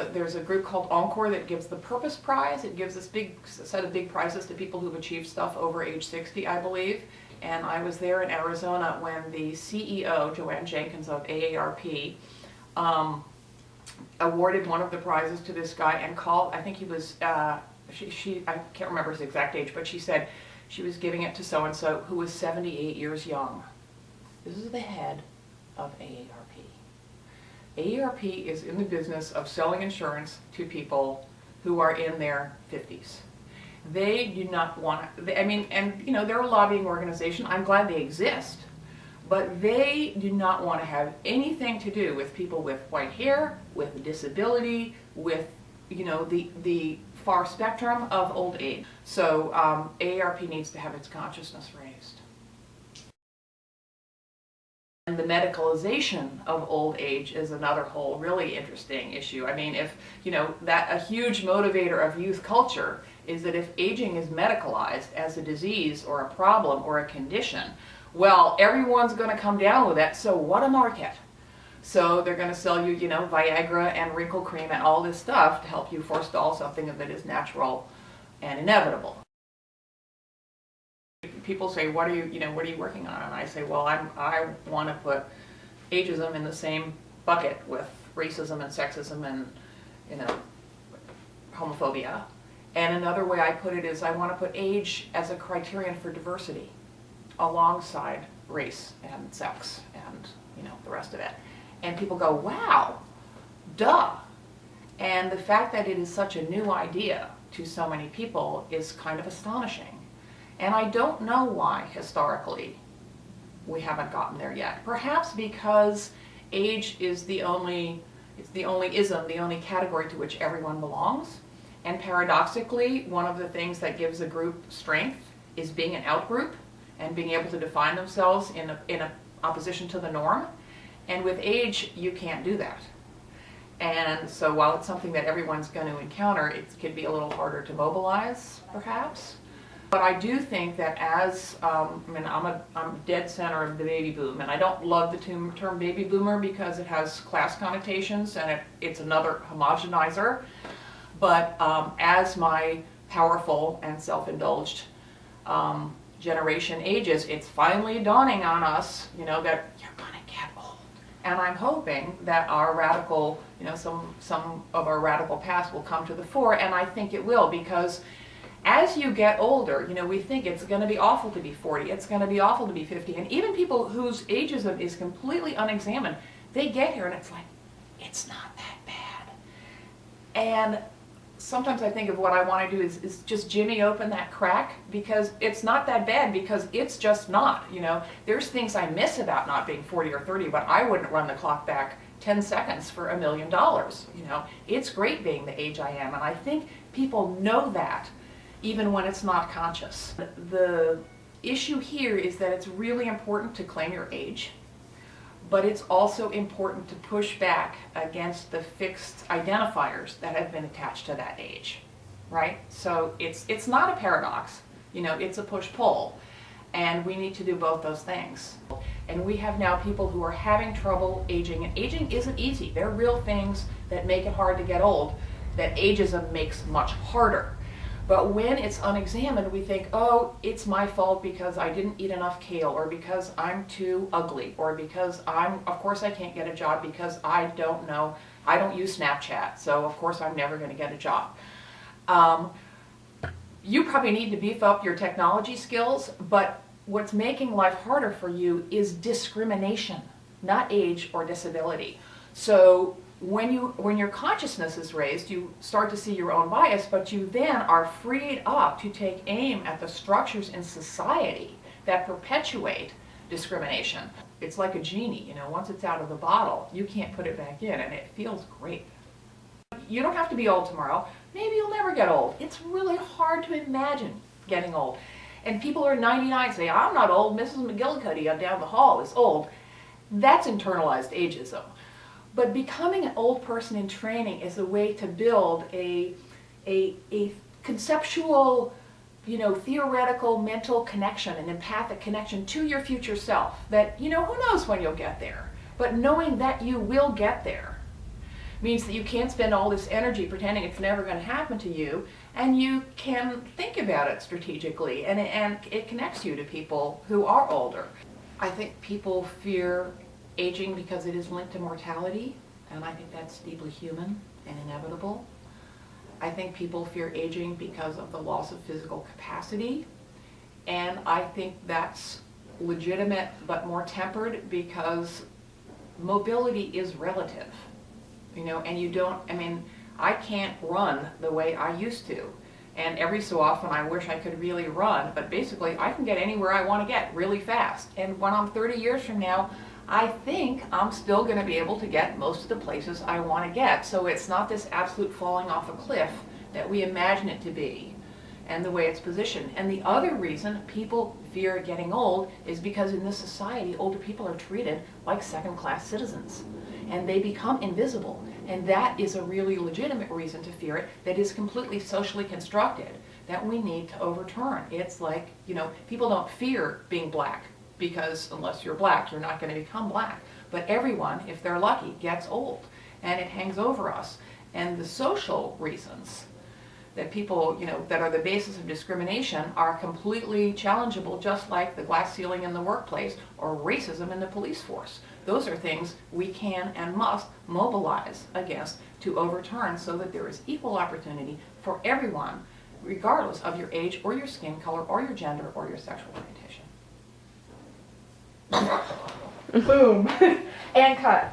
There's a group called Encore that gives the Purpose Prize. It gives this big set of big prizes to people who've achieved stuff over age 60, I believe. And I was there in Arizona when the CEO, Joanne Jenkins of AARP, awarded one of the prizes to this guy and called, I think he was, I can't remember his exact age, but she said she was giving it to so-and-so who was 78 years young. This is the head of AARP. AARP is in the business of selling insurance to people who are in their 50s. They do not want to, I mean, and you know, they're a lobbying organization. I'm glad they exist, but they do not want to have anything to do with people with white hair, with disability, with, you know, the far spectrum of old age. So AARP needs to have its consciousness raised. And the medicalization of old age is another whole really interesting issue. I mean, if, you know, that a huge motivator of youth culture is that if aging is medicalized as a disease or a problem or a condition, well, everyone's going to come down with it, so what a market. So they're going to sell you, you know, Viagra and wrinkle cream and all this stuff to help you forestall something that is natural and inevitable. People say, what are you working on? And I say, well, I want to put ageism in the same bucket with racism and sexism and, you know, homophobia. And another way I put it is I want to put age as a criterion for diversity alongside race and sex and, you know, the rest of it. And people go, wow, duh. And the fact that it is such a new idea to so many people is kind of astonishing. And I don't know why, historically, we haven't gotten there yet. Perhaps because age is the only ism, the only category to which everyone belongs. And paradoxically, one of the things that gives a group strength is being an outgroup and being able to define themselves in a opposition to the norm. And with age, you can't do that. And so while it's something that everyone's going to encounter, it can be a little harder to mobilize, perhaps. But I do think that as, I'm dead center of the baby boom, and I don't love the term baby boomer because it has class connotations and it's another homogenizer. But as my powerful and self-indulged generation ages, it's finally dawning on us, you know, that you're gonna get old. And I'm hoping that our radical, you know, some of our radical past will come to the fore, and I think it will, because as you get older, you know, we think it's going to be awful to be 40, it's going to be awful to be 50, and even people whose ageism is completely unexamined, they get here and it's like, it's not that bad. And sometimes I think of what I want to do is just jimmy open that crack, because it's not that bad, because it's just not, you know. There's things I miss about not being 40 or 30, but I wouldn't run the clock back 10 seconds for $1 million, you know. It's great being the age I am, and I think people know that, even when it's not conscious. The issue here is that it's really important to claim your age, but it's also important to push back against the fixed identifiers that have been attached to that age, right? So it's not a paradox, you know, it's a push-pull, and we need to do both those things. And we have now people who are having trouble aging, and aging isn't easy. There are real things that make it hard to get old that ageism makes much harder. But when it's unexamined, we think, oh, it's my fault because I didn't eat enough kale, or because I'm too ugly, or because of course I can't get a job because I don't know, I don't use Snapchat, so of course I'm never going to get a job. You probably need to beef up your technology skills, but what's making life harder for you is discrimination, not age or disability. So when your consciousness is raised, you start to see your own bias, but you then are freed up to take aim at the structures in society that perpetuate discrimination. It's like a genie, you know, once it's out of the bottle, you can't put it back in, and it feels great. You don't have to be old tomorrow. Maybe you'll never get old. It's really hard to imagine getting old. And people who are 99 say, I'm not old, Mrs. McGillicuddy down the hall is old. That's internalized ageism. But becoming an old person in training is a way to build a conceptual, you know, theoretical mental connection, an empathic connection to your future self that, you know, who knows when you'll get there, but knowing that you will get there. means that you can't spend all this energy pretending it's never going to happen to you, and you can think about it strategically, and it connects you to people who are older. I think people fear aging because it is linked to mortality, and I think that's deeply human and inevitable. I think people fear aging because of the loss of physical capacity, and I think that's legitimate but more tempered because mobility is relative, and you don't, I can't run the way I used to, and every so often I wish I could really run, but basically I can get anywhere I want to get really fast, and when I'm 30 years from now, I think I'm still going to be able to get most of the places I want to get. So it's not this absolute falling off a cliff that we imagine it to be, and the way it's positioned. And the other reason people fear getting old is because in this society, older people are treated like second-class citizens, and they become invisible. And that is a really legitimate reason to fear it that is completely socially constructed, that we need to overturn. It's like, people don't fear being black, because unless you're black, you're not going to become black. But everyone, if they're lucky, gets old, and it hangs over us. And the social reasons that people, that are the basis of discrimination are completely challengeable, just like the glass ceiling in the workplace or racism in the police force. Those are things we can and must mobilize against to overturn so that there is equal opportunity for everyone, regardless of your age or your skin color or your gender or your sexual orientation. Boom. And cut.